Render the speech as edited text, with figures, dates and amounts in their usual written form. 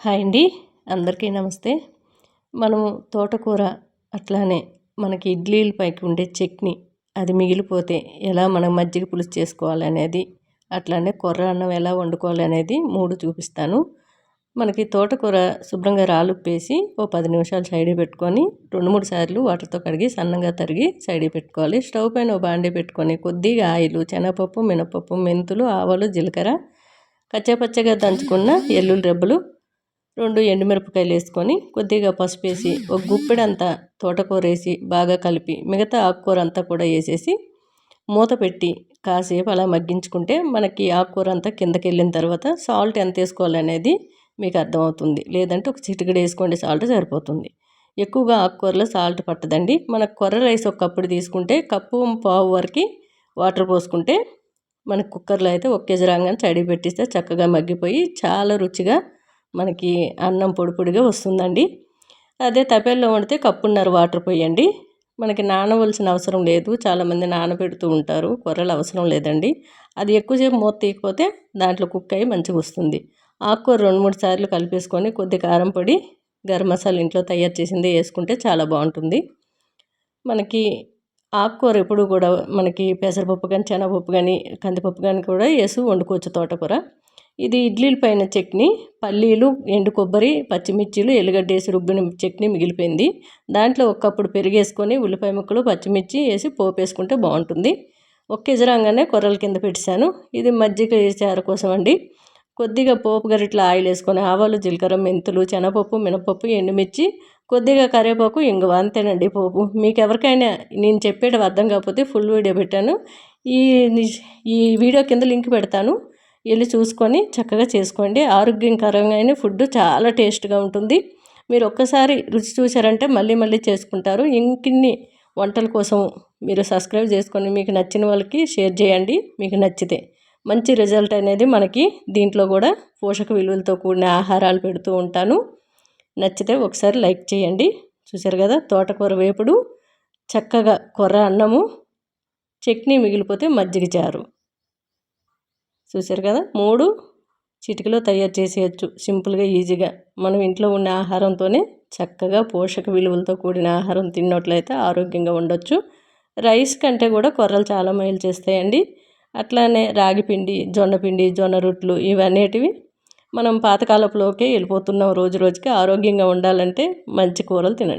Hi అండి, అందరికీ నమస్తే. మనము తోటకూర అట్లానే మనకి ఇడ్లీల పైకి ఉండే చట్నీ అది మిగిలిపోతే ఎలా మనం మజ్జిగ పులుసు చేసుకోవాలనేది, అట్లానే కొర్ర అన్నం ఎలా వండుకోవాలి అనేది 3 చూపిస్తాను. మనకి తోటకూర శుభ్రంగా రాలుప్పేసి ఓ 10 నిమిషాలు సైడ్కి పెట్టుకొని 2-3 సార్లు వాటర్తో కడిగి సన్నగా తరిగి సైడ్కి పెట్టుకోవాలి. స్టవ్ పైన ఓ బాండీ పెట్టుకొని కొద్దిగా ఆయిల్, శనగపప్పు, మినపప్పు, మెంతులు, ఆవాలు, జీలకర్ర, కచ్చాపచ్చగా దంచుకున్న ఎల్లుల్లి రెబ్బలు, 2 ఎండుమిరపకాయలు వేసుకొని కొద్దిగా పసుపు వేసి ఒక గుప్పెడంతా తోటకూర వేసి బాగా కలిపి మిగతా ఆకుకూర అంతా కూడా వేసేసి మూత పెట్టి కాసేపు అలా మగ్గించుకుంటే మనకి ఆకుకూర అంతా కిందకి వెళ్ళిన తర్వాత సాల్ట్ ఎంత వేసుకోవాలనేది మీకు అర్థమవుతుంది. లేదంటే ఒక చిటికెడు వేసుకోండి, సాల్ట్ సరిపోతుంది. ఎక్కువగా ఆకుకూరలో సాల్ట్ పట్టదండి. మనకు కొర్ర రైస్ ఒక కప్పుడు తీసుకుంటే కప్పు పావు వరకు వాటర్ పోసుకుంటే మనకి కుక్కర్లో అయితే 1 కేజీ రాగానే చడి పెట్టిస్తే చక్కగా మగ్గిపోయి చాలా రుచిగా మనకి అన్నం పొడి పొడిగా వస్తుందండి. అదే తపేల్లో వండితే కప్పున్నర వాటర్ పోయండి. మనకి నానవలసిన అవసరం లేదు. చాలామంది నానబెడుతూ ఉంటారు, కొర్రలు అవసరం లేదండి. అది ఎక్కువసేపు మూత తీయకపోతే దాంట్లో కుక్ అయ్యి మంచిగా వస్తుంది. ఆకుకూర 2-3 సార్లు కలిపేసుకొని కొద్ది కారం పొడి, గరం మసాలా ఇంట్లో తయారు చేసింది వేసుకుంటే చాలా బాగుంటుంది. మనకి ఆకుకూర ఎప్పుడు కూడా మనకి పెసరపప్పు కానీ, శనగపప్పు కానీ, కందిపప్పు కానీ కూడా వేసి వండుకోవచ్చు తోటకూర. ఇది ఇడ్లీల పైన చట్నీ, పల్లీలు, ఎండు కొబ్బరి, పచ్చిమిర్చీలు, ఎల్లిగడ్డ వేసి రుబ్బిన చట్నీ మిగిలిపోయింది. దాంట్లో ఒక కప్పుడు పెరుగు వేసుకొని ఉల్లిపాయ ముక్కలు, పచ్చిమిర్చి వేసి పోపు వేసుకుంటే బాగుంటుంది. 1 కేజీ రాగానే కొర్రల కింద పెట్టాను. ఇది మజ్జిగ చారు కోసం అండి. కొద్దిగా పోపు గరిటెలో ఆయిల్ వేసుకొని ఆవాలు, జీలకర్ర, మెంతులు, శనగపప్పు, మినపప్పు, ఎండుమిర్చి, కొద్దిగా కరివేపాకు, ఇంగువ, అంతేనండి పోపు. మీకు ఎవరికైనా నేను చెప్పేది అర్థం కాకపోతే ఫుల్ వీడియో పెట్టాను. ఈ ఈ వీడియో కింద లింక్ పెడతాను, వెళ్ళి చూసుకొని చక్కగా చేసుకోండి. ఆరోగ్యకరమైన ఫుడ్, చాలా టేస్ట్గా ఉంటుంది. మీరు ఒక్కసారి రుచి చూసారంటే మళ్ళీ మళ్ళీ చేసుకుంటారు. ఇంకిన్ని వంటల కోసం మీరు సబ్స్క్రైబ్ చేసుకొని మీకు నచ్చిన వాళ్ళకి షేర్ చేయండి. మీకు నచ్చితే మంచి రిజల్ట్ అనేది మనకి దీంట్లో కూడా పోషక విలువలతో కూడిన ఆహారాలు పెడుతూ ఉంటాను. నచ్చితే ఒకసారి లైక్ చేయండి. చూసారు కదా, తోటకూర వేపుడు, చక్కగా కొర్ర అన్నము, చట్నీ మిగిలిపోతే మజ్జిగ చారు. చూసారు కదా, 3 చిటికలో తయారు చేసేయచ్చు సింపుల్గా, ఈజీగా. మనం ఇంట్లో ఉన్న ఆహారంతోనే చక్కగా పోషక విలువలతో కూడిన ఆహారం తిన్నట్లయితే ఆరోగ్యంగా ఉండొచ్చు. రైస్ కంటే కూడా కొర్రలు చాలా మేలు చేస్తాయండి. అట్లానే రాగి పిండి, జొన్న పిండి, జొన్న రొట్టెలు ఇవన్నిటివి మనం పాతకాలపులోకే వెళ్ళిపోతున్నాం. రోజు రోజుకి ఆరోగ్యంగా ఉండాలంటే మంచి కూరలు తినండి.